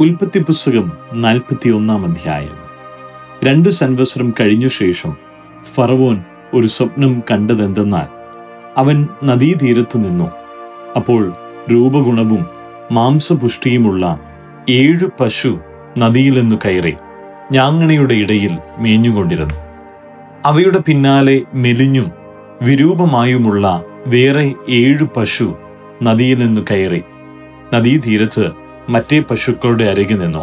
ഉൽപ്പത്തി പുസ്തകം 41 അധ്യായം. 2 സംവത്സരം കഴിഞ്ഞ ശേഷം ഫറവോൻ ഒരു സ്വപ്നം കണ്ടതെന്തെന്നാൽ, അവൻ നദീതീരത്തു നിന്നു. അപ്പോൾ രൂപഗുണവും മാംസപുഷ്ടിയുമുള്ള 7 പശു നദിയിൽ നിന്നു കയറി ഞാങ്ങണയുടെ ഇടയിൽ മേഞ്ഞുകൊണ്ടിരുന്നു. അവയുടെ പിന്നാലെ മെലിഞ്ഞും വിരൂപമായുമുള്ള വേറെ 7 പശു നദിയിൽ നിന്നു കയറി നദീതീരത്ത് മറ്റേ പശുക്കളുടെ അരികെ നിന്നു.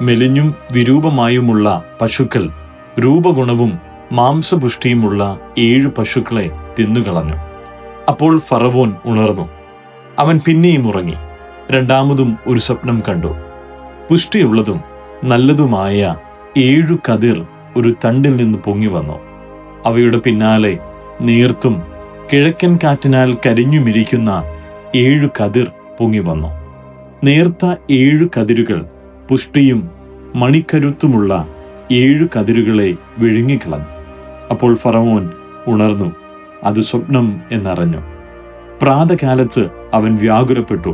മെലിഞ്ഞും വിരൂപമായുമുള്ള പശുക്കൾ രൂപഗുണവും മാംസപുഷ്ടിയുമുള്ള 7 പശുക്കളെ തിന്നുകളഞ്ഞു. അപ്പോൾ ഫറവോൻ ഉണർന്നു. അവൻ പിന്നെയും ഉറങ്ങി. രണ്ടാമതും ഒരു സ്വപ്നം കണ്ടു. പുഷ്ടിയുള്ളതും നല്ലതുമായ 7 കതിർ ഒരു തണ്ടിൽ നിന്ന് പൊങ്ങി വന്നു. അവയുടെ പിന്നാലെ നീർത്തും കിഴക്കൻ കാറ്റിനാൽ കരിഞ്ഞുമിരിക്കുന്ന 7 കതിർ പൊങ്ങി വന്നു. നേർത്ത 7 കതിരുകൾ പുഷ്ടിയും മണിക്കരുത്തുമുള്ള 7 കതിരുകളെ വിഴുങ്ങിക്കളഞ്ഞു. അപ്പോൾ ഫറവോൻ ഉണർന്നു, അത് സ്വപ്നം എന്നറിഞ്ഞു. പ്രാതകാലത്ത് അവൻ വ്യാകുലപ്പെട്ടു.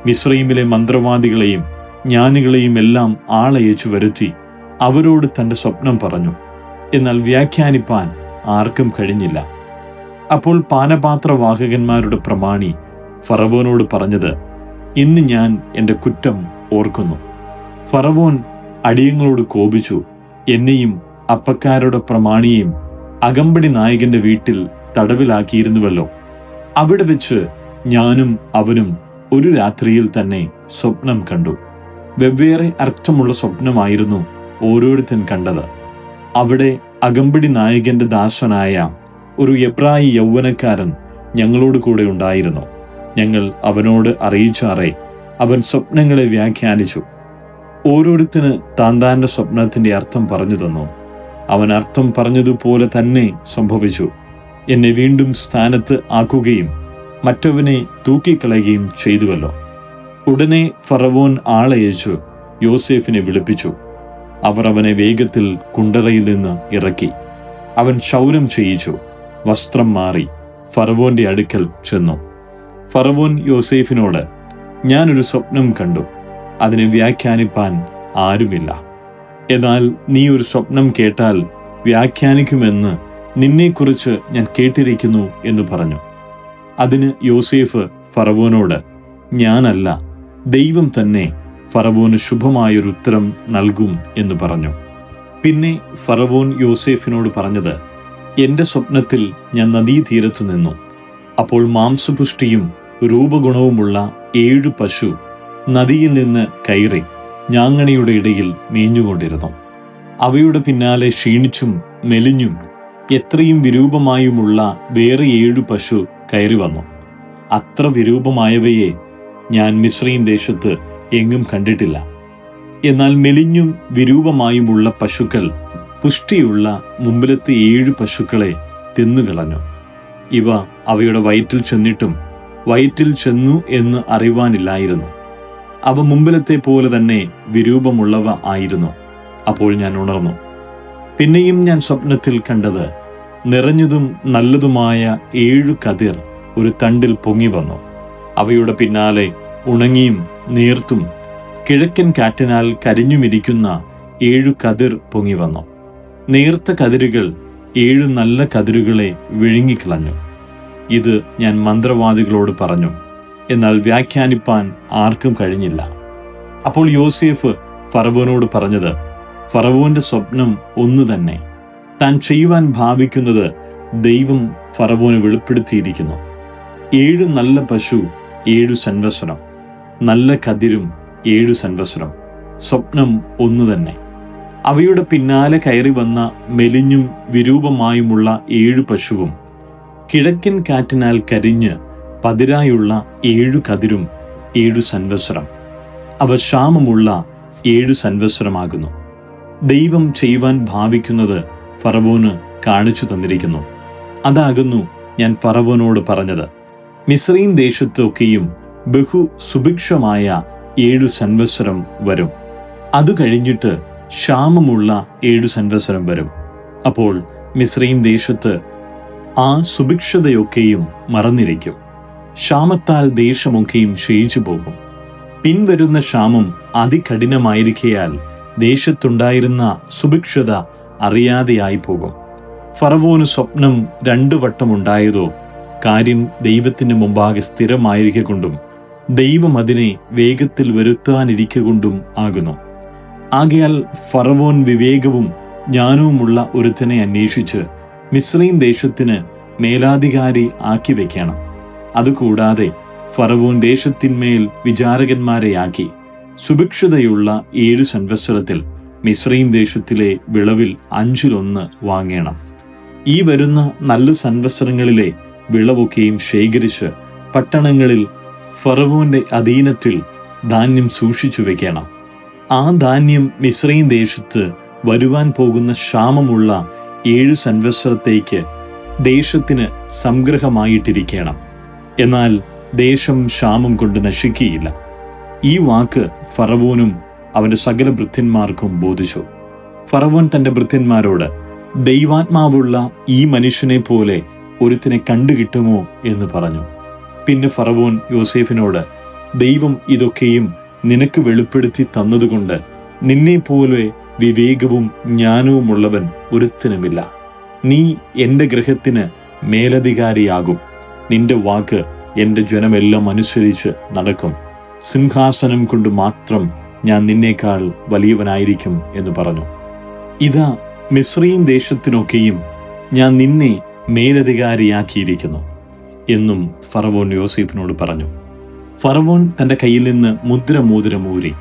മിസ്രയീമിലെ മന്ത്രവാദികളെയും ജ്ഞാനികളെയും എല്ലാം ആളയച്ചു വരുത്തി അവരോട് തൻ്റെ സ്വപ്നം പറഞ്ഞു. എന്നാൽ വ്യാഖ്യാനിപ്പാൻ ആർക്കും കഴിഞ്ഞില്ല. അപ്പോൾ പാനപാത്രവാഹകന്മാരുടെ പ്രമാണി ഫറവോനോട് പറഞ്ഞത്, ഇന്ന് ഞാൻ എൻ്റെ കുറ്റം ഓർക്കുന്നു. ഫറവോൻ അടിയങ്ങളോട് കോപിച്ചു. എന്നെയും അപ്പക്കാരുടെ പ്രമാണിയെയും അകമ്പടി നായകന്റെ വീട്ടിൽ തടവിലാക്കിയിരുന്നുവല്ലോ. അവിടെ വെച്ച് ഞാനും അവനും ഒരു രാത്രിയിൽ തന്നെ സ്വപ്നം കണ്ടു. വെവ്വേറെ അർത്ഥമുള്ള സ്വപ്നമായിരുന്നു ഓരോരുത്തൻ കണ്ടത്. അവിടെ അകമ്പടി നായകന്റെ ദാസനായ ഒരു എബ്രായി യൗവനക്കാരൻ ഞങ്ങളോട് കൂടെ ഉണ്ടായിരുന്നു. ഞങ്ങൾ അവനോട് അറിയിച്ചാറേ അവൻ സ്വപ്നങ്ങളെ വ്യാഖ്യാനിച്ചു. ഓരോരുത്തന് താന്താന്റെ സ്വപ്നത്തിന്റെ അർത്ഥം പറഞ്ഞു തന്നു. അവൻ അർത്ഥം പറഞ്ഞതുപോലെ തന്നെ സംഭവിച്ചു. എന്നെ വീണ്ടും സ്ഥാനത്ത് ആക്കുകയും മറ്റവനെ തൂക്കിക്കളയുകയും ചെയ്തുവല്ലോ. ഉടനെ ഫറവോൻ ആളയച്ചു യോസേഫിനെ വിളിപ്പിച്ചു. അവർ അവനെ വേഗത്തിൽ കുണ്ടറയിൽ നിന്ന് ഇറക്കി. അവൻ ക്ഷൗരം ചെയ്യിച്ചു. വസ്ത്രം മാറി ഫറവോന്റെ അടുക്കൽ ചെന്നു. ഫറവോൻ യോസേഫിനോട്, ഞാനൊരു സ്വപ്നം കണ്ടു, അതിനെ വ്യാഖ്യാനിപ്പാൻ ആരുമില്ല. എന്നാൽ നീ ഒരു സ്വപ്നം കേട്ടാൽ വ്യാഖ്യാനിക്കുമെന്ന് നിന്നെക്കുറിച്ച് ഞാൻ കേട്ടിരിക്കുന്നു എന്ന് പറഞ്ഞു. അതിന് യോസേഫ് ഫറവോനോട്, ഞാനല്ല, ദൈവം തന്നെ ഫറവോന് ശുഭമായൊരു ഉത്തരം നൽകും എന്ന് പറഞ്ഞു. പിന്നെ ഫറവോൻ യോസേഫിനോട് പറഞ്ഞത്, എൻ്റെ സ്വപ്നത്തിൽ ഞാൻ നദീതീരത്തു നിന്നു. അപ്പോൾ മാംസപുഷ്ടിയും രൂപഗുണവുമുള്ള 7 പശു നദിയിൽ നിന്ന് കയറി ഞാങ്ങണയുടെ ഇടയിൽ മേഞ്ഞുകൊണ്ടിരുന്നു. അവയുടെ പിന്നാലെ ക്ഷീണിച്ചും മെലിഞ്ഞും എത്രയും വിരൂപമായുമുള്ള വേറെ 7 പശു കയറി വന്നു. അത്ര വിരൂപമായവയെ ഞാൻ മിസ്രയീം ദേശത്ത് എങ്ങും കണ്ടിട്ടില്ല. എന്നാൽ മെലിഞ്ഞും വിരൂപമായുമുള്ള പശുക്കൾ പുഷ്ടിയുള്ള മുമ്പിലത്തെ 7 പശുക്കളെ തിന്നുകളഞ്ഞു. ഇവ അവയുടെ വയറ്റിൽ ചെന്നിട്ടും വയറ്റിൽ ചെന്നു എന്ന് അറിവാനില്ലായിരുന്നു. അവ മുമ്പിലത്തെ പോലെ തന്നെ വിരൂപമുള്ളവ ആയിരുന്നു. അപ്പോൾ ഞാൻ ഉണർന്നു. പിന്നെയും ഞാൻ സ്വപ്നത്തിൽ കണ്ടത്, നിറഞ്ഞതും നല്ലതുമായ 7 കതിർ ഒരു തണ്ടിൽ പൊങ്ങി വന്നു. അവയുടെ പിന്നാലെ ഉണങ്ങിയും നീർത്തും കിഴക്കൻ കാറ്റിനാൽ കരിഞ്ഞുമിരിക്കുന്ന 7 കതിർ പൊങ്ങി വന്നു. നേർത്ത കതിരുകൾ 7 നല്ല കതിരുകളെ വിഴുങ്ങിക്കളഞ്ഞു. ഇത് ഞാൻ മന്ത്രവാദികളോട് പറഞ്ഞു, എന്നാൽ വ്യാഖ്യാനിപ്പാൻ ആർക്കും കഴിഞ്ഞില്ല. അപ്പോൾ യോസേഫ് ഫറവോനോട് പറഞ്ഞത്, ഫറവോന്റെ സ്വപ്നം ഒന്നു തന്നെ. താൻ ചെയ്യുവാൻ ഭാവിക്കുന്നത് ദൈവം ഫറവോന് വെളിപ്പെടുത്തിയിരിക്കുന്നു. 7 നല്ല പശു 7 സംവത്സരം, നല്ല കതിരും 7 സംവത്സരം, സ്വപ്നം ഒന്നു തന്നെ. അവയുടെ പിന്നാലെ കയറി വന്ന മെലിഞ്ഞും വിരൂപമായുമുള്ള 7 പശുവും കിഴക്കൻ കാറ്റിനാൽ കരിഞ്ഞ് പതിരായുള്ള 7 കതിരും 7 സംവത്സരം. അവ ക്ഷാമമുള്ള 7 സംവത്സരമാകുന്നു. ദൈവം ചെയ്യുവാൻ ഭാവിക്കുന്നത് ഫറവോന് കാണിച്ചു തന്നിരിക്കുന്നു. അതാകുന്നു ഞാൻ ഫറവോനോട് പറഞ്ഞത്. മിസ്രയീം ദേശത്തൊക്കെയും ബഹു സുഭിക്ഷമായ 7 സംവത്സരം വരും. അത് കഴിഞ്ഞിട്ട് ക്ഷാമമുള്ള 7 സംവത്സരം വരും. അപ്പോൾ മിസ്രയീം ദേശത്ത് ആ സുഭിക്ഷതയൊക്കെയും മറന്നിരിക്കും. ക്ഷാമത്താൽ ദേശമൊക്കെയും ക്ഷയിച്ചു പോകും. പിൻവരുന്ന ക്ഷാമം അതികഠിനമായിരിക്കയാൽ ദേശത്തുണ്ടായിരുന്ന സുഭിക്ഷത അറിയാതെയായി പോകും. ഫറവോന് സ്വപ്നം 2 വട്ടം ഉണ്ടായതോ കാര്യം ദൈവത്തിന് മുമ്പാകെ സ്ഥിരമായിരിക്കൊണ്ടും ദൈവം അതിനെ വേഗത്തിൽ വരുത്താനിരിക്കൊണ്ടും ആകുന്നു. ആകയാൽ ഫറവോൻ വിവേകവും ജ്ഞാനവുമുള്ള ഒരുത്തനെ അന്വേഷിച്ച് മിസ്രയീം ദേശത്തിന് മേലാധികാരി ആക്കി വെക്കണം. അതുകൂടാതെ ഫറവോൻ ദേശത്തിന്മേൽ വിചാരകന്മാരെയാക്കി സുഭിക്ഷതയുള്ള 7 സംവത്സരത്തിൽ മിസ്രയീം ദേശത്തിലെ വിളവിൽ 1/5 വാങ്ങണം. ഈ വരുന്ന നല്ല സംവത്സരങ്ങളിലെ വിളവൊക്കെയും ശേഖരിച്ച് പട്ടണങ്ങളിൽ ഫറവോന്റെ അധീനത്തിൽ ധാന്യം സൂക്ഷിച്ചു വെക്കണം. ആ ധാന്യം മിസ്രയീം ദേശത്ത് വരുവാൻ പോകുന്ന ക്ഷാമമുള്ള 7 സംവത്സരത്തേക്ക് ദേശത്തിന് സംഗ്രഹമായിട്ടിരിക്കണം. എന്നാൽ ദേശം ക്ഷാമം കൊണ്ട് നശിക്കുകയില്ല. ഈ വാക്ക് ഫറവോനും അവന്റെ സകല ഭൃത്യന്മാർക്കും ബോധിച്ചു. ഫറവോൻ തന്റെ ഭൃത്യന്മാരോട്, ദൈവാത്മാവുള്ള ഈ മനുഷ്യനെ പോലെ ഒരുത്തിനെ കണ്ടുകിട്ടുമോ എന്ന് പറഞ്ഞു. പിന്നെ ഫറവോൻ യോസേഫിനോട്, ദൈവം ഇതൊക്കെയും നിനക്ക് വെളിപ്പെടുത്തി തന്നതുകൊണ്ട് നിന്നെപ്പോലെ വിവേകവും ജ്ഞാനവുമുള്ളവൻ ഒരുത്തനുമില്ല. നീ എൻ്റെ ഗൃഹത്തിന് മേലധികാരിയാകും. നിന്റെ വാക്ക് എൻ്റെ ജനമെല്ലാം അനുസരിച്ച് നടക്കും. സിംഹാസനം കൊണ്ട് മാത്രം ഞാൻ നിന്നേക്കാൾ വലിയവനായിരിക്കും എന്ന് പറഞ്ഞു. ഇതാ, മിസ്രയീം ദേശത്തിനൊക്കെയും ഞാൻ നിന്നെ മേലധികാരിയാക്കിയിരിക്കുന്നു എന്നും ഫറവോൻ യോസേഫിനോട് പറഞ്ഞു. ഫറവോൻ തൻ്റെ കയ്യിൽ നിന്ന് മോതിരം ഊരി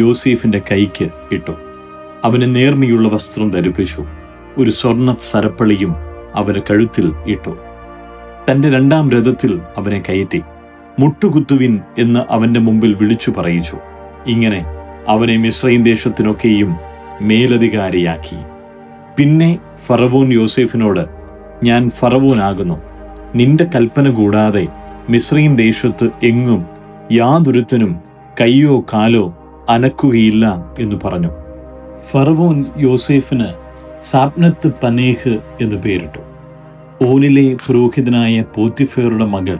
യോസേഫിൻ്റെ കൈക്ക് ഇട്ടു. അവന് നേർമയുള്ള വസ്ത്രം ധരിപ്പിച്ചു. ഒരു സ്വർണ്ണ സരപ്പളിയും അവന് കഴുത്തിൽ ഇട്ടു. തൻ്റെ 2-ാം രഥത്തിൽ അവനെ കയറ്റി മുട്ടുകുത്തുവിൻ എന്ന് അവൻ്റെ മുമ്പിൽ വിളിച്ചു പറയിച്ചു. ഇങ്ങനെ അവനെ മിസ്രയീം ദേശത്തിനൊക്കെയും മേലധികാരിയാക്കി. പിന്നെ ഫറവോൻ യോസേഫിനോട്, ഞാൻ ഫറവോനാകുന്നു. നിന്റെ കൽപ്പന കൂടാതെ മിസ്രയീം ദേശത്ത് എങ്ങും യാതൊരുത്തനും കയ്യോ കാലോ അനക്കുകയില്ല എന്ന് പറഞ്ഞു. ഫറവോൻ യോസേഫിന് സാപ്നത്ത് പനേഹ് എന്ന് പേരിട്ടു. ഓനിലെ പുരോഹിതനായ പോത്തിഫേറുടെ മകൾ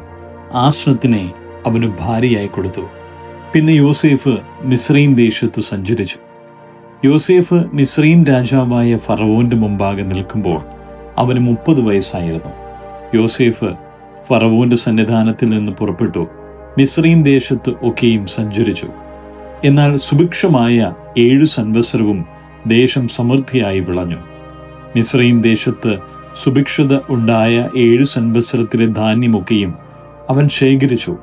ആസ്നത്തിനെ അവന് ഭാര്യയായി കൊടുത്തു. പിന്നെ യോസേഫ് മിസ്രയീം ദേശത്ത് സഞ്ചരിച്ചു. യോസേഫ് മിസ്രയീം രാജാവായ ഫറവോന്റെ മുമ്പാകെ നിൽക്കുമ്പോൾ അവന് 30 വയസ്സായിരുന്നു. യോസേഫ് ഫറവോന്റെ സന്നിധാനത്തിൽ നിന്ന് പുറപ്പെട്ടു മിസ്രയീം ദേശത്ത് ഒക്കെയും സഞ്ചരിച്ചു. എന്നാൽ സുഭിക്ഷമായ 7 സംവത്സരവും ദേശം സമൃദ്ധിയായി വിളഞ്ഞു. മിസ്രയീം ദേശത്ത് സുഭിക്ഷത ഉണ്ടായ 7 സംവത്സരത്തിലെ ധാന്യമൊക്കെയും അവൻ ശേഖരിച്ചു,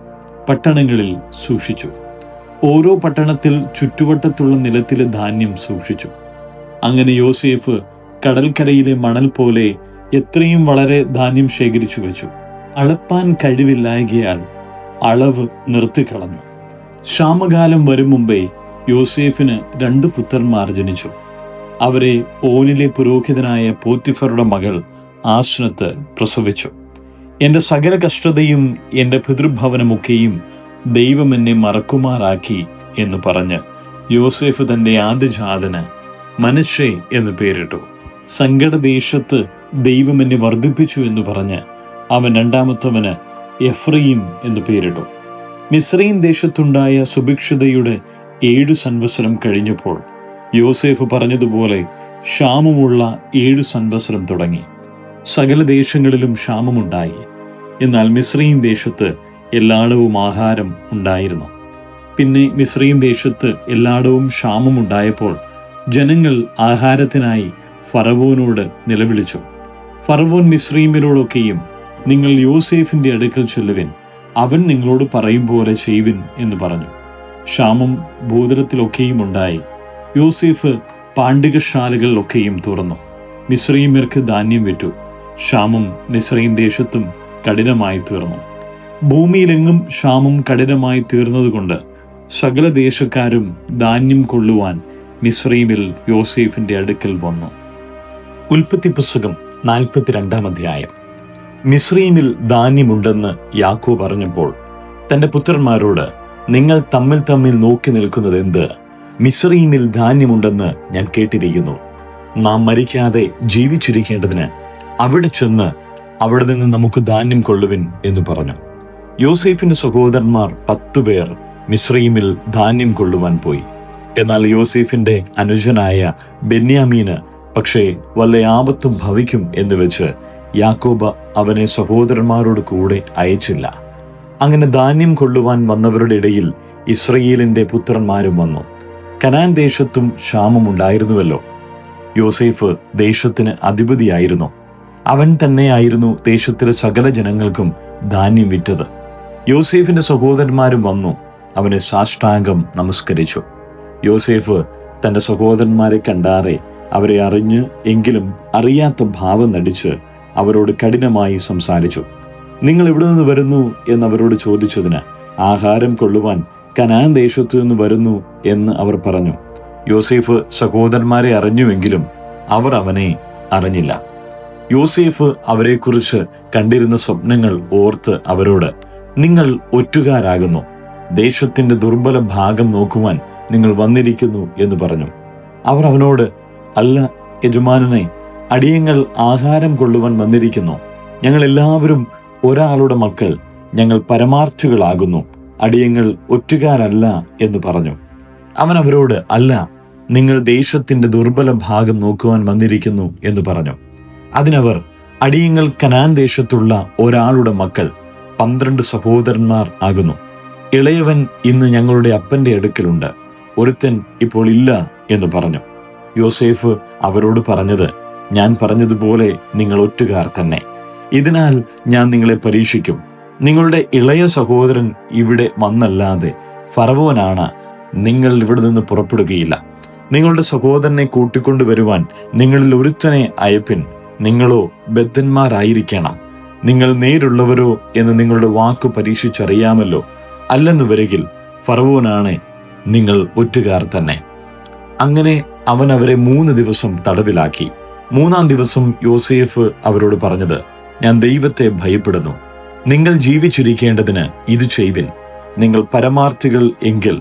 പട്ടണങ്ങളിൽ സൂക്ഷിച്ചു. ഓരോ പട്ടണത്തിൽ ചുറ്റുവട്ടത്തുള്ള നിലത്തിലെ ധാന്യം സൂക്ഷിച്ചു. അങ്ങനെ യോസേഫ് കടൽക്കരയിലെ മണൽ പോലെ എത്രയും വളരെ ധാന്യം ശേഖരിച്ചു വെച്ചു. അളപ്പാൻ കഴിവില്ലായകയാൽ അളവ് നിർത്തിക്കളഞ്ഞു. ക്ഷാമകാലം വരും മുമ്പേ യോസേഫിന് 2 പുത്രന്മാർ ജനിച്ചു. അവരെ ഓനിലെ പുരോഹിതനായ പോത്തിഫറുടെ മകൾ ആസ്നത്ത് പ്രസവിച്ചു. എൻ്റെ സകല കഷ്ടതയും എൻ്റെ പിതൃഭവനമൊക്കെയും ദൈവം എന്നെ മറക്കുമാറാക്കി എന്ന് പറഞ്ഞ് യോസേഫ് തൻ്റെ ആദ്യജാതന് മനശ്ശെ എന്ന് പേരിട്ടു. സങ്കടദേശത്ത് ദൈവം എന്നെ വർദ്ധിപ്പിച്ചു എന്ന് പറഞ്ഞ് അവൻ 2-ാമത്തവന് എഫ്രയീം എന്ന് പേരിട്ടു. മിസ്രയീം ദേശത്തുണ്ടായ സുഭിക്ഷതയുടെ 7 സംവത്സരം കഴിഞ്ഞപ്പോൾ യോസേഫ് പറഞ്ഞതുപോലെ ക്ഷാമമുള്ള 7 സംവത്സരം തുടങ്ങി. സകല ദേശങ്ങളിലും ക്ഷാമമുണ്ടായി. എന്നാൽ മിസ്രയീം ദേശത്ത് എല്ലായിടവും ആഹാരം ഉണ്ടായിരുന്നു. പിന്നെ മിസ്രയീം ദേശത്ത് എല്ലായിടവും ക്ഷാമമുണ്ടായപ്പോൾ ജനങ്ങൾ ആഹാരത്തിനായി ഫറവോനോട് നിലവിളിച്ചു. ഫറവോൻ മിസ്രയീമ്യരോടൊക്കെയും, നിങ്ങൾ യോസേഫിന്റെ അടുക്കൽ ചെല്ലുവിൻ, അവൻ നിങ്ങളോട് പറയും പോലെ ചെയ്യുവിൻ എന്ന് പറഞ്ഞു. ക്ഷാമം ഭൂതലത്തിലൊക്കെയും ഉണ്ടായി. യോസേഫ് പാണ്ഡികശാലകളിലൊക്കെയും തുറന്നു മിസ്രയീമ്യർക്ക് ധാന്യം വിറ്റു. ക്ഷാമം മിസ്രയീം ദേശത്തും കഠിനമായി തീർന്നു. ഭൂമിയിലെങ്ങും ക്ഷാമം കഠിനമായി തീർന്നതുകൊണ്ട് സകല ദേശക്കാരും ധാന്യം കൊള്ളുവാൻ മിസ്രയീമിൽ യോസേഫിന്റെ അടുക്കൽ വന്നു. ഉൽപ്പത്തി പുസ്തകം 42-ാം അധ്യായം. മിസ്രയീമിൽ ധാന്യമുണ്ടെന്ന് യാക്കോബ് പറഞ്ഞപ്പോൾ തന്റെ പുത്രന്മാരോട്, നിങ്ങൾ തമ്മിൽ നോക്കി നിൽക്കുന്നത് എന്ത്? മിസ്രയീമിൽ ധാന്യമുണ്ടെന്ന് ഞാൻ കേട്ടിരിക്കുന്നു. നാം മരിക്കാതെ ജീവിച്ചിരിക്കേണ്ടതിന് അവിടെ ചെന്ന് അവിടെ നിന്ന് നമുക്ക് ധാന്യം കൊള്ളുവിൻ എന്ന് പറഞ്ഞു. യോസേഫിന്റെ സഹോദരന്മാർ 10 പേർ മിസ്രയീമിൽ ധാന്യം കൊള്ളുവാൻ പോയി. എന്നാൽ യോസേഫിന്റെ അനുജനായ ബെന്യാമീന് പക്ഷേ വല്ല ആപത്തും ഭവിക്കും എന്ന് വെച്ച് യാക്കോബ് അവനെ സഹോദരന്മാരോട് കൂടെ അയച്ചില്ല. അങ്ങനെ ധാന്യം കൊള്ളുവാൻ വന്നവരുടെ ഇടയിൽ ഇസ്രയേലിന്റെ പുത്രന്മാരും വന്നു. കനാൻ ദേശത്തും ക്ഷാമമുണ്ടായിരുന്നുവല്ലോ. യോസേഫ് ദേശത്തിന് അധിപതിയായിരുന്നു. അവൻ തന്നെയായിരുന്നു ദേശത്തിലെ സകല ജനങ്ങൾക്കും ധാന്യം വിറ്റത്. യോസേഫിന്റെ സഹോദരന്മാരും വന്നു അവനെ സാഷ്ടാംഗം നമസ്കരിച്ചു. യോസേഫ് തന്റെ സഹോദരന്മാരെ കണ്ടാറെ അവരെ അറിഞ്ഞ് എങ്കിലും അറിയാത്ത ഭാവം നടിച്ച് അവരോട് കഠിനമായി സംസാരിച്ചു. നിങ്ങൾ എവിടെ നിന്ന് വരുന്നു എന്നവരോട് ചോദിച്ചതിന് ആഹാരം കൊള്ളുവാൻ കനാൻ ദേശത്തു നിന്ന് വരുന്നു എന്ന് അവർ പറഞ്ഞു. യോസേഫ് സഹോദരന്മാരെ അറിഞ്ഞുവെങ്കിലും അവർ അവനെ അറിഞ്ഞില്ല. യോസേഫ് അവരെക്കുറിച്ച് കണ്ടിരുന്ന സ്വപ്നങ്ങൾ ഓർത്ത് അവരോട്, നിങ്ങൾ ഒറ്റുകാരാകുന്നു, ദേശത്തിന്റെ ദുർബല ഭാഗം നോക്കുവാൻ നിങ്ങൾ വന്നിരിക്കുന്നു എന്ന് പറഞ്ഞു. അവർ അവനോട്, അല്ല യജമാനനെ, അടിയങ്ങൾ ആഹാരം കൊള്ളുവാൻ വന്നിരിക്കുന്നു. ഞങ്ങൾ എല്ലാവരും ഒരാളുടെ മക്കൾ, ഞങ്ങൾ പരമാർത്ഥികളാകുന്നു, അടിയങ്ങൾ ഒറ്റുകാരല്ല എന്ന് പറഞ്ഞു. അവൻ അവരോട്, അല്ല, നിങ്ങൾ ദേശത്തിന്റെ ദുർബല ഭാഗം നോക്കുവാൻ വന്നിരിക്കുന്നു എന്ന് പറഞ്ഞു. അതിനവർ, അടിയങ്ങൾ കനാൻ ദേശത്തുള്ള ഒരാളുടെ മക്കൾ, 12 സഹോദരന്മാർ ആകുന്നു. ഇളയവൻ ഇന്ന് ഞങ്ങളുടെ അപ്പന്റെ അടുക്കലുണ്ട്, ഒരുത്തൻ ഇപ്പോൾ ഇല്ല എന്ന് പറഞ്ഞു. യോസേഫ് അവരോട് പറഞ്ഞത്, ഞാൻ പറഞ്ഞതുപോലെ നിങ്ങൾ ഒറ്റുകാർ തന്നെ. ഇതിനാൽ ഞാൻ നിങ്ങളെ പരീക്ഷിക്കും. നിങ്ങളുടെ ഇളയ സഹോദരൻ ഇവിടെ വന്നല്ലാതെ ഫറവോനാണ് നിങ്ങൾ ഇവിടെ നിന്ന് പുറപ്പെടുകയില്ല. നിങ്ങളുടെ സഹോദരനെ കൂട്ടിക്കൊണ്ടുവരുവാൻ നിങ്ങളിൽ ഒരുത്തനെ അയപ്പിൻ. നിങ്ങളോ ബദ്ധന്മാരായിരിക്കണം. നിങ്ങൾ നേരുള്ളവരോ എന്ന് നിങ്ങളുടെ വാക്ക് പരീക്ഷിച്ചറിയാമല്ലോ. അല്ലെന്നു വരികിൽ ഫറവോനാണ് നിങ്ങൾ ഒറ്റുകാർ തന്നെ. അങ്ങനെ അവൻ അവരെ 3 ദിവസം തടവിലാക്കി. 3-ാം ദിവസം യോസേഫ് അവരോട് പറഞ്ഞത്, ഞാൻ ദൈവത്തെ ഭയപ്പെടുന്നു. നിങ്ങൾ ജീവിച്ചിരിക്കേണ്ടതിന് ഇത് ചെയ്വിൻ. നിങ്ങൾ പരമാർത്ഥികൾ എങ്കിൽ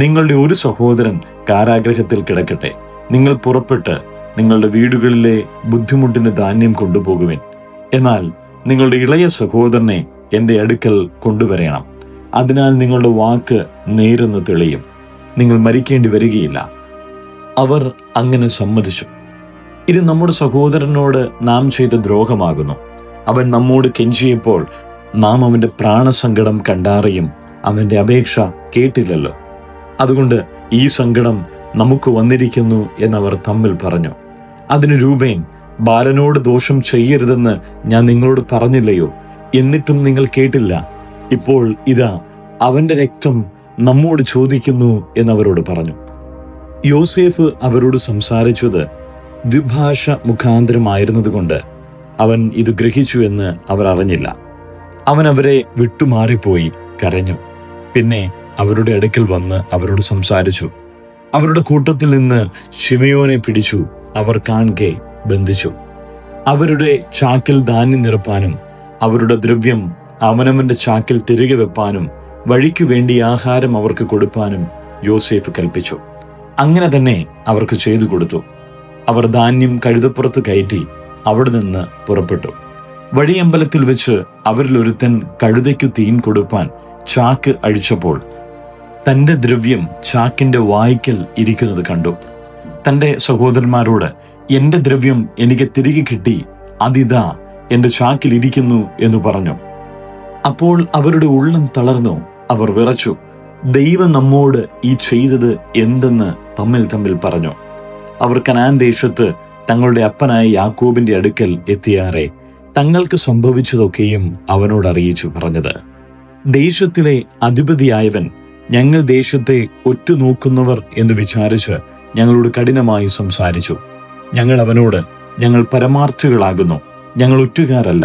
നിങ്ങളുടെ ഒരു സഹോദരൻ കാരാഗ്രഹത്തിൽ കിടക്കട്ടെ. നിങ്ങൾ പുറപ്പെട്ട് നിങ്ങളുടെ വീടുകളിലെ ബുദ്ധിമുട്ടിന് ധാന്യം കൊണ്ടുപോകുവിൻ. എന്നാൽ നിങ്ങളുടെ ഇളയ സഹോദരനെ എൻ്റെ അടുക്കൽ കൊണ്ടുവരണം. അതിനാൽ നിങ്ങളുടെ വാക്ക് നേരെന്ന് തെളിയും. നിങ്ങൾ മരിക്കേണ്ടി വരികയില്ല. അവർ അങ്ങനെ സമ്മതിച്ചു. ഇത് നമ്മുടെ സഹോദരനോട് നാം ചെയ്ത ദ്രോഹമാകുന്നു. അവൻ നമ്മോട് കെഞ്ചിയപ്പോൾ നാം അവന്റെ പ്രാണസങ്കടം കണ്ടാറിയും അവന്റെ അപേക്ഷ കേട്ടില്ലല്ലോ. അതുകൊണ്ട് ഈ സങ്കടം നമുക്ക് വന്നിരിക്കുന്നു എന്നവർ തമ്മിൽ പറഞ്ഞു. അതിന് രൂബേൻ, ബാലനോട് ദോഷം ചെയ്യരുതെന്ന് ഞാൻ നിങ്ങളോട് പറഞ്ഞില്ലയോ? എന്നിട്ടും നിങ്ങൾ കേട്ടില്ല. ഇപ്പോൾ ഇതാ അവന്റെ രക്തം നമ്മോട് ചോദിക്കുന്നു എന്നവരോട് പറഞ്ഞു. യോസേഫ് അവരോട് സംസാരിച്ചത് ദ്വിഭാഷ മുഖാന്തരമായിരുന്നതുകൊണ്ട് അവൻ ഇത് ഗ്രഹിച്ചു എന്ന് അവർ അറിഞ്ഞില്ല. അവൻ അവരെ വിട്ടുമാറിപ്പോയി കരഞ്ഞു. പിന്നെ അവരുടെ അടുക്കൽ വന്ന് അവരോട് സംസാരിച്ചു. അവരുടെ കൂട്ടത്തിൽ നിന്ന് ശിമയോനെ പിടിച്ചു അവർ കാൺകെ ബന്ധിച്ചു. അവരുടെ ചാക്കിൽ ധാന്യം നിറപ്പാനും അവരുടെ ദ്രവ്യം അവനവന്റെ ചാക്കിൽ തിരികെ വെപ്പാനും വഴിക്കു വേണ്ടി ആഹാരം അവർക്ക് കൊടുപ്പാനും യോസേഫ് കൽപ്പിച്ചു. അങ്ങനെ തന്നെ അവർക്ക് ചെയ്തു കൊടുത്തു. അവർ ധാന്യം കഴുതപ്പുറത്ത് കയറ്റി അവിടെ നിന്ന് പുറപ്പെട്ടു. വഴിയമ്പലത്തിൽ വെച്ച് അവരിൽ ഒരുത്തൻ കഴുതയ്ക്കു തീൻ കൊടുപ്പാൻ ചാക്ക് അഴിച്ചപ്പോൾ തന്റെ ദ്രവ്യം ചാക്കിന്റെ വായ്ക്കൽ ഇരിക്കുന്നത് കണ്ടു. തന്റെ സഹോദരന്മാരോട്, എന്റെ ദ്രവ്യം എനിക്ക് തിരികെ കിട്ടി, അതിതാ എന്റെ ചാക്കിൽ ഇരിക്കുന്നു എന്ന് പറഞ്ഞു. അപ്പോൾ അവരുടെ ഉള്ളം തളർന്നു, അവർ വിറച്ചു. ദൈവം നമ്മോട് ഈ ചെയ്തത് എന്തെന്ന് തമ്മിൽ പറഞ്ഞു. അവർ കനാൻ ദേശത്ത് തങ്ങളുടെ അപ്പനായ യാക്കോബിന്റെ അടുക്കൽ എത്തിയാറെ തങ്ങൾക്ക് സംഭവിച്ചതൊക്കെയും അവനോട് അറിയിച്ചു പറഞ്ഞത്. ദേശത്തിലെ അധിപതിയായവൻ ഞങ്ങൾ ദേശത്തെ ഒറ്റുനോക്കുന്നവർ എന്ന് വിചാരിച്ച് ഞങ്ങളോട് കഠിനമായി സംസാരിച്ചു. ഞങ്ങൾ അവനോട്, ഞങ്ങൾ പരമാർത്ഥികളാകുന്നു, ഞങ്ങൾ ഒറ്റുകാരല്ല.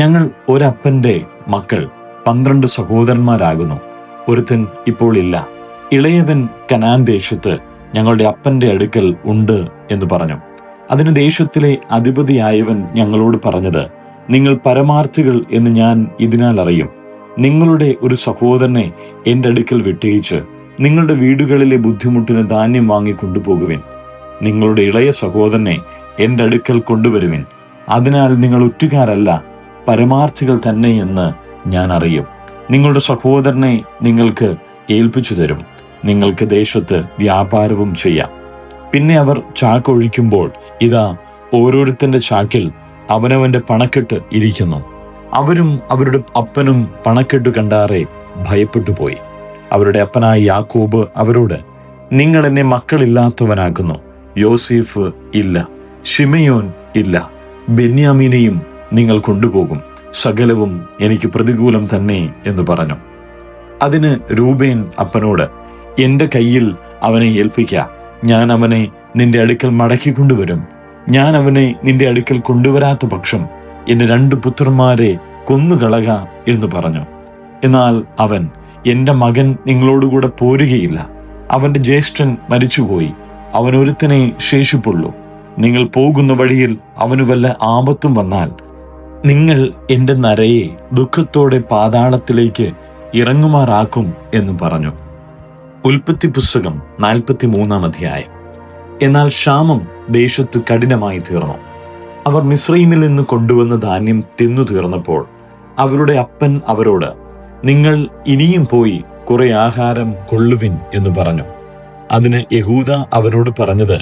ഞങ്ങൾ ഒരപ്പന്റെ മക്കൾ, 12 സഹോദരന്മാരാകുന്നു. ഒരുത്തൻ ഇപ്പോൾ ഇല്ല. ഇളയവൻ കനാൻ ദേശത്ത് ഞങ്ങളുടെ അപ്പന്റെ അടുക്കൽ ഉണ്ട് എന്ന് പറഞ്ഞു. അതിന് ദേശത്തിലെ അധിപതിയായവൻ ഞങ്ങളോട് പറഞ്ഞത്, നിങ്ങൾ പരമാർത്ഥികൾ എന്ന് ഞാൻ ഇതിനാൽ അറിയും. നിങ്ങളുടെ ഒരു സഹോദരനെ എൻ്റെ അടുക്കൽ വിട്ടയച്ച് നിങ്ങളുടെ വീടുകളിലെ ബുദ്ധിമുട്ടിന് ധാന്യം വാങ്ങി കൊണ്ടുപോകുവിൻ. നിങ്ങളുടെ ഇളയ സഹോദരനെ എൻ്റെ അടുക്കൽ കൊണ്ടുവരുവിൻ. അതിനാൽ നിങ്ങൾ ഒറ്റുകാരല്ല, പരമാർത്ഥികൾ തന്നെ എന്ന് ഞാൻ അറിയും. നിങ്ങളുടെ സഹോദരനെ നിങ്ങൾക്ക് ഏൽപ്പിച്ചു തരും. നിങ്ങൾക്ക് ദേശത്ത് വ്യാപാരവും ചെയ്യാം. പിന്നെ അവർ ചാക്കൊഴിക്കുമ്പോൾ ഇതാ, ഓരോരുത്തന്റെ ചാക്കിൽ അവനവന്റെ പണക്കെട്ട് ഇരിക്കുന്നു. അവരും അവരുടെ അപ്പനും പണക്കെട്ട് കണ്ടാറെ ഭയപ്പെട്ടു പോയി. അവരുടെ അപ്പനായ യാക്കോബ് അവരോട്, നിങ്ങൾ എന്നെ മക്കളില്ലാത്തവനാക്കുന്നു. യോസേഫ് ഇല്ല, ശിമയോൻ ഇല്ല, ബെന്യാമീനെയും നിങ്ങൾ കൊണ്ടുപോകും. സകലവും എനിക്ക് പ്രതികൂലം തന്നെ എന്ന് പറഞ്ഞു. അതിന് രൂബേൻ അപ്പനോട്, എന്റെ കയ്യിൽ അവനെ ഏൽപ്പിക്ക, ഞാൻ അവനെ നിന്റെ അടുക്കൽ മടക്കി കൊണ്ടുവരും. ഞാൻ അവനെ നിന്റെ അടുക്കൽ കൊണ്ടുവരാത്ത പക്ഷം എന്റെ 2 പുത്രന്മാരെ കൊന്നുകളക എന്ന് പറഞ്ഞു. എന്നാൽ അവൻ, എന്റെ മകൻ നിങ്ങളോടുകൂടെ പോരുകയില്ല. അവന്റെ ജ്യേഷ്ഠൻ മരിച്ചുപോയി, അവനൊരുത്തനെ ശേഷിപ്പുള്ളൂ. നിങ്ങൾ പോകുന്ന വഴിയിൽ അവന് വല്ല ആപത്തും വന്നാൽ നിങ്ങൾ എന്റെ നരയെ ദുഃഖത്തോടെ പാതാളത്തിലേക്ക് ഇറങ്ങുമാറാക്കും എന്ന് പറഞ്ഞു. ഉൽപ്പത്തി പുസ്തകം 43 അധ്യായം. എന്നാൽ ക്ഷാമം ദേശത്ത് കഠിനമായി തീർന്നു. അവർ മിസ്രയീമിൽ നിന്ന് കൊണ്ടുവന്ന ധാന്യം തിന്നു തീർന്നപ്പോൾ അവരുടെ അപ്പൻ അവരോട്, നിങ്ങൾ ഇനിയും പോയി കുറെ ആഹാരം കൊള്ളുവിൻ എന്ന് പറഞ്ഞു. അതിന് യഹൂദ അവരോട് പറഞ്ഞത്,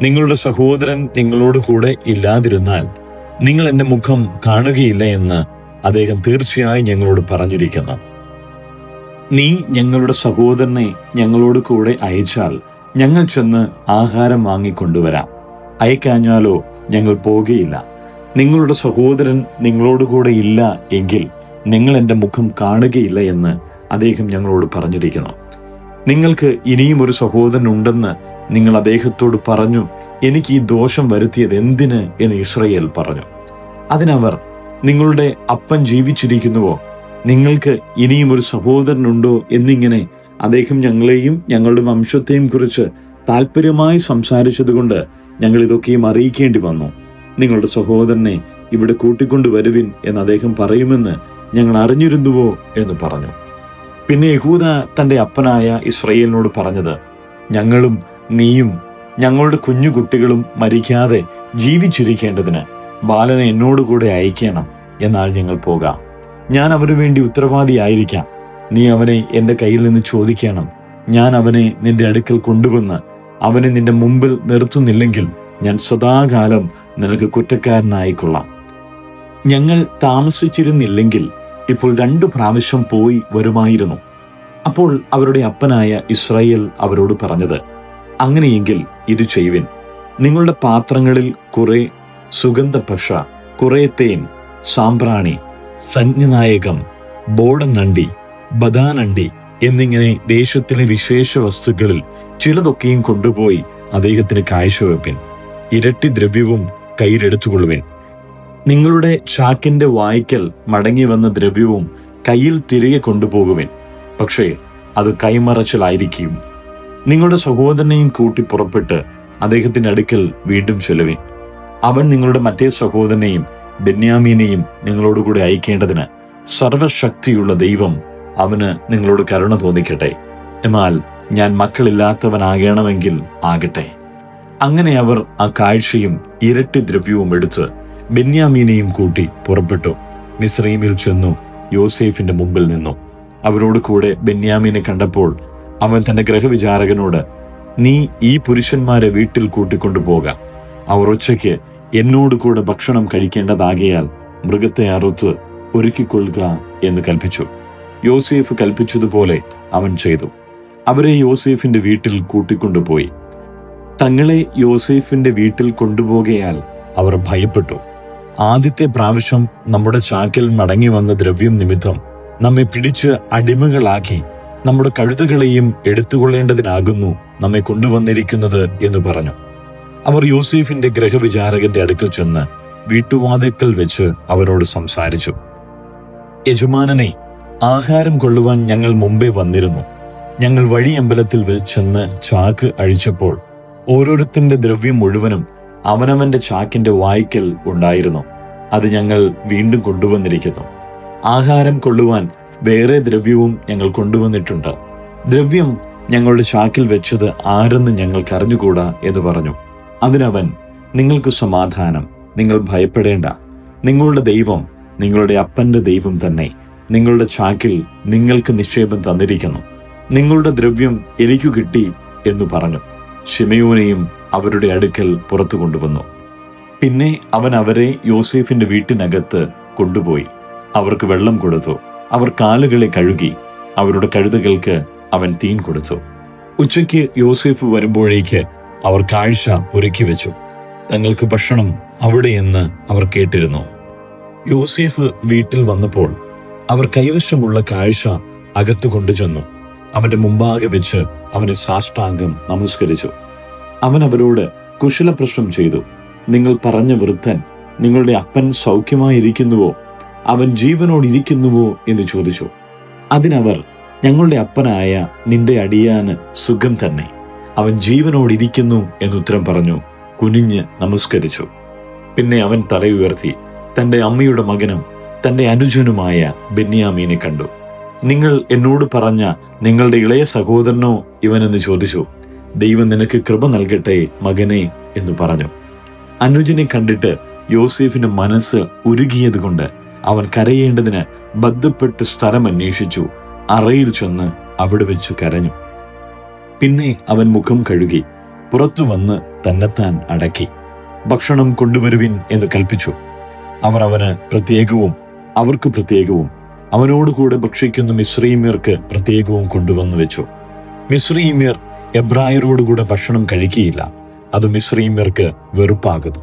നിങ്ങളുടെ സഹോദരൻ നിങ്ങളോട് കൂടെ ഇല്ലാതിരുന്നാൽ നിങ്ങൾ എന്റെ മുഖം കാണുകയില്ല എന്ന് അദ്ദേഹം തീർച്ചയായും ഞങ്ങളോട് പറഞ്ഞിരിക്കുന്നു. നീ ഞങ്ങളുടെ സഹോദരനെ ഞങ്ങളോട് കൂടെ അയച്ചാൽ ഞങ്ങൾ ചെന്ന് ആഹാരം വാങ്ങിക്കൊണ്ടുവരാം. അയക്കാഞ്ഞാലോ ഞങ്ങൾ പോകുകയില്ല. നിങ്ങളുടെ സഹോദരൻ നിങ്ങളോട് കൂടെ ഇല്ല എങ്കിൽ നിങ്ങൾ എൻ്റെ മുഖം കാണുകയില്ല എന്ന് അദ്ദേഹം ഞങ്ങളോട് പറഞ്ഞിരിക്കുന്നു. നിങ്ങൾക്ക് ഇനിയും ഒരു സഹോദരൻ ഉണ്ടെന്ന് നിങ്ങൾ അദ്ദേഹത്തോട് പറഞ്ഞു. എനിക്ക് ഈ ദോഷം വരുത്തിയത് എന്തിന് എന്ന് ഇസ്രായേൽ പറഞ്ഞു. അതിനവർ, നിങ്ങളുടെ അപ്പൻ ജീവിച്ചിരിക്കുന്നുവോ? നിങ്ങൾക്ക് ഇനിയും ഒരു സഹോദരനുണ്ടോ എന്നിങ്ങനെ അദ്ദേഹം ഞങ്ങളെയും ഞങ്ങളുടെ വംശത്തെയും കുറിച്ച് താല്പര്യമായി സംസാരിച്ചതുകൊണ്ട് ഞങ്ങൾ ഇതൊക്കെയും അറിയിക്കേണ്ടി വന്നു. നിങ്ങളുടെ സഹോദരനെ ഇവിടെ കൂട്ടിക്കൊണ്ടു വരുവിൻ എന്ന് അദ്ദേഹം പറയുമെന്ന് ഞങ്ങൾ അറിഞ്ഞിരുന്നുവോ എന്ന് പറഞ്ഞു. പിന്നെ യഹൂദ തൻ്റെ അപ്പനായ ഇസ്രായേലിനോട് പറഞ്ഞത്, ഞങ്ങളും നീയും ഞങ്ങളുടെ കുഞ്ഞു കുട്ടികളും മരിക്കാതെ ജീവിച്ചിരിക്കേണ്ടതിന് ബാലനെ എന്നോടുകൂടെ അയക്കണം. എന്നാൽ ഞങ്ങൾ പോകാം. ഞാൻ അവനു വേണ്ടി ഉത്തരവാദിയായിരിക്കാം. നീ അവനെ എൻ്റെ കയ്യിൽ നിന്ന് ചോദിക്കണം. ഞാൻ അവനെ നിന്റെ അടുക്കൽ കൊണ്ടുവന്ന് അവനെ നിന്റെ മുമ്പിൽ നിർത്തുന്നില്ലെങ്കിൽ ഞാൻ സദാകാലം നിനക്ക് കുറ്റക്കാരനായിക്കൊള്ളാം. ഞങ്ങൾ താമസിച്ചിരുന്നില്ലെങ്കിൽ ഇപ്പോൾ 2 പ്രാവശ്യം പോയി വരുമായിരുന്നു. അപ്പോൾ അവരുടെ അപ്പനായ ഇസ്രായേൽ അവരോട് പറഞ്ഞത്, അങ്ങനെയെങ്കിൽ ഇത് ചെയ്യുവിൻ. നിങ്ങളുടെ പാത്രങ്ങളിൽ കുറെ സുഗന്ധപക്ഷ, കുറെ തേൻ, സാമ്പ്രാണി, സഞ്ജനായകം, ബോടനണ്ടി, ബദാനണ്ടി എന്നിങ്ങനെ ദേശത്തിലെ വിശേഷ വസ്തുക്കളിൽ ചിലതൊക്കെയും കൊണ്ടുപോയി അദ്ദേഹത്തിന് കാഴ്ചവെപ്പിൻ. ഇരട്ടി ദ്രവ്യവും കയ്യിലെടുത്തുകൊള്ളുവിൻ. നിങ്ങളുടെ ചാക്കിന്റെ വായ്ക്കൽ മടങ്ങി വന്ന ദ്രവ്യവും കയ്യിൽ തിരികെ കൊണ്ടുപോകുവിൻ. പക്ഷേ അത് കൈമറച്ചിലായിരിക്കും. നിങ്ങളുടെ സഹോദരനെയും കൂട്ടി പുറപ്പെട്ട് അദ്ദേഹത്തിന്റെ അടുക്കൽ വീണ്ടും ചെല്ലുവിൻ. അവൻ നിങ്ങളുടെ മറ്റേ സഹോദരനെയും ബെന്യാമീനെയും നിങ്ങളോടുകൂടി അയക്കേണ്ടതിന് സർവശക്തിയുള്ള ദൈവം അവന് നിങ്ങളോട് കരുണ തോന്നിക്കട്ടെ. എന്നാൽ ഞാൻ മക്കളില്ലാത്തവനാകണമെങ്കിൽ ആകട്ടെ. അങ്ങനെ അവർ ആ കാഴ്ചയും ഇരട്ടി ദ്രവ്യവും എടുത്ത് ബെന്യാമീനെയും കൂട്ടി പുറപ്പെട്ടു. മിസ്രയീമിൽ ചെന്നു യോസേഫിന്റെ മുമ്പിൽ നിന്നു. അവരോട് കൂടെ ബെന്യാമീനെ കണ്ടപ്പോൾ അവൻ തന്റെ ഗൃഹവിചാരകനോട്, നീ ഈ പുരുഷന്മാരെ വീട്ടിൽ കൂട്ടിക്കൊണ്ടുപോകാം. അവർ ഉച്ചയ്ക്ക് എന്നോട് കൂടെ ഭക്ഷണം കഴിക്കേണ്ടതാകയാൽ മൃഗത്തെ അറുത്ത് ഒരുക്കിക്കൊള്ളുക എന്ന് കൽപ്പിച്ചു. യോസേഫ് കൽപ്പിച്ചതുപോലെ അവൻ ചെയ്തു. അവരെ യോസേഫിന്റെ വീട്ടിൽ കൂട്ടിക്കൊണ്ടുപോയി. തങ്ങളെ യോസേഫിന്റെ വീട്ടിൽ കൊണ്ടുപോകയാൽ അവർ ഭയപ്പെട്ടു. ആദ്യത്തെ പ്രാവശ്യം നമ്മുടെ ചാക്കിൽ മടങ്ങി വന്ന ദ്രവ്യം നിമിത്തം നമ്മെ പിടിച്ച് അടിമകളാക്കി നമ്മുടെ കഴുതകളെയും എടുത്തുകൊള്ളേണ്ടതിനാകുന്നു നമ്മെ കൊണ്ടുവന്നിരിക്കുന്നത് എന്ന് പറഞ്ഞു. അവർ യോസേഫിന്റെ ഗൃഹവിചാരകന്റെ അടുക്കൽ ചെന്ന് വീട്ടുവാതിൽക്കൽ വെച്ച് അവരോട് സംസാരിച്ചു. യജമാനനെ, ആഹാരം കൊള്ളുവാൻ ഞങ്ങൾ മുമ്പേ വന്നിരുന്നു. ഞങ്ങൾ വഴിയമ്പലത്തിൽ ചെന്ന് ചാക്ക് അഴിച്ചപ്പോൾ ഓരോരുത്തന്റെ ദ്രവ്യം മുഴുവനും അവനവന്റെ ചാക്കിന്റെ വായ്ക്കൽ ഉണ്ടായിരുന്നു. അത് ഞങ്ങൾ വീണ്ടും കൊണ്ടുവന്നിരിക്കുന്നു. ആഹാരം കൊള്ളുവാൻ വേറെ ദ്രവ്യവും ഞങ്ങൾ കൊണ്ടുവന്നിട്ടുണ്ട്. ദ്രവ്യം ഞങ്ങളുടെ ചാക്കിൽ വെച്ചത് ആരെന്ന് ഞങ്ങൾക്ക് അറിഞ്ഞുകൂടാ എന്ന് പറഞ്ഞു. അതിനവൻ, നിങ്ങൾക്ക് സമാധാനം, നിങ്ങൾ ഭയപ്പെടേണ്ട. നിങ്ങളുടെ ദൈവം നിങ്ങളുടെ അപ്പന്റെ ദൈവം തന്നെ നിങ്ങളുടെ ചാക്കിൽ നിങ്ങൾക്ക് നിക്ഷേപം തന്നിരിക്കുന്നു. നിങ്ങളുടെ ദ്രവ്യം എനിക്കു കിട്ടി എന്നു പറഞ്ഞു. ശിമയോനെയും അവരുടെ അടുക്കൽ പുറത്തു കൊണ്ടുവന്നു. പിന്നെ അവൻ അവരെ യോസേഫിന്റെ വീട്ടിനകത്ത് കൊണ്ടുപോയി അവർക്ക് വെള്ളം കൊടുത്തു. അവർ കാലുകളെ കഴുകി. അവരുടെ കഴുതകൾക്ക് അവൻ തീൻ കൊടുത്തു. ഉച്ചയ്ക്ക് യോസേഫ് വരുമ്പോഴേക്ക് അവർ കാഴ്ച ഒരുക്കി വെച്ചു. തങ്ങൾക്ക് ഭക്ഷണം അവിടെയെന്ന് അവർ കേട്ടിരുന്നു. യോസേഫ് വീട്ടിൽ വന്നപ്പോൾ അവർ കൈവശമുള്ള കാഴ്ച അകത്തു കൊണ്ടുചെന്നു അവന്റെ മുമ്പാകെ വെച്ച് അവനെ സാഷ്ടാംഗം നമസ്കരിച്ചു. അവൻ അവരോട് കുശലപ്രശ്നം ചെയ്തു. നിങ്ങൾ പറഞ്ഞ വൃദ്ധൻ നിങ്ങളുടെ അപ്പൻ സൗഖ്യമായിരിക്കുന്നുവോ? അവൻ ജീവനോടിരിക്കുന്നുവോ എന്ന് ചോദിച്ചു. അതിനവർ, ഞങ്ങളുടെ അപ്പനായ നിന്റെ അടിയാന് സുഖം തന്നെ, അവൻ ജീവനോടിരിക്കുന്നു എന്നുത്തരം പറഞ്ഞു. കുനിഞ്ഞ് നമസ്കരിച്ചു. പിന്നെ അവൻ തലയുയർത്തി തന്റെ അമ്മയുടെ മകനും തന്റെ അനുജനുമായ ബെന്യാമീനെ കണ്ടു. നിങ്ങൾ എന്നോട് പറഞ്ഞ നിങ്ങളുടെ ഇളയ സഹോദരനോ ഇവനെന്ന് ചോദിച്ചു. ദൈവം നിനക്ക് കൃപ നൽകട്ടെ മകനെ എന്ന് പറഞ്ഞു. അനുജനെ കണ്ടിട്ട് യോസേഫിന്റെ മനസ്സ് ഉരുകിയതുകൊണ്ട് അവൻ കരയേണ്ടതിന് ബദ്ധപ്പെട്ട് സ്ഥലം അന്വേഷിച്ചു. അറയിൽ ചെന്ന് അവിടെ വെച്ചു കരഞ്ഞു. പിന്നെ അവൻ മുഖം കഴുകി പുറത്തു വന്ന് തന്നെത്താൻ അടക്കി. ഭക്ഷണം കൊണ്ടുവരുവിൻ എന്ന് കൽപ്പിച്ചു. അവർ അവന് പ്രത്യേകവും അവർക്ക് പ്രത്യേകവും അവനോടുകൂടെ ഭക്ഷിക്കുന്ന മിസ്രയീമ്യർക്ക് പ്രത്യേകവും കൊണ്ടുവന്നു വെച്ചു. മിസ്രയീമ്യർ എബ്രായരോടുകൂടെ ഭക്ഷണം കഴിക്കുകയില്ല. അത് മിസ്രയീമ്യർക്ക് വെറുപ്പാകുന്നു.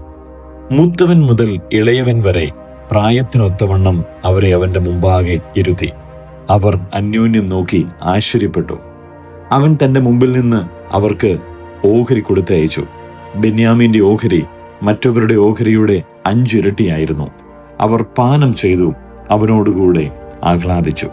മൂത്തവൻ മുതൽ ഇളയവൻ വരെ പ്രായത്തിനൊത്തവണ്ണം അവരെ അവന്റെ മുമ്പാകെ ഇരുത്തി. അവർ അന്യോന്യം നോക്കി ആശ്ചര്യപ്പെട്ടു. അവൻ തന്റെ മുമ്പിൽ നിന്ന് അവർക്ക് ഓഹരി കൊടുത്തയച്ചു. ബെന്യാമീന്റെ ഓഹരി മറ്റവരുടെ ഓഹരിയുടെ 5 ഇരട്ടിയായിരുന്നു. അവർ പാനം ചെയ്തു അവനോടുകൂടെ ആഹ്ലാദിച്ചു.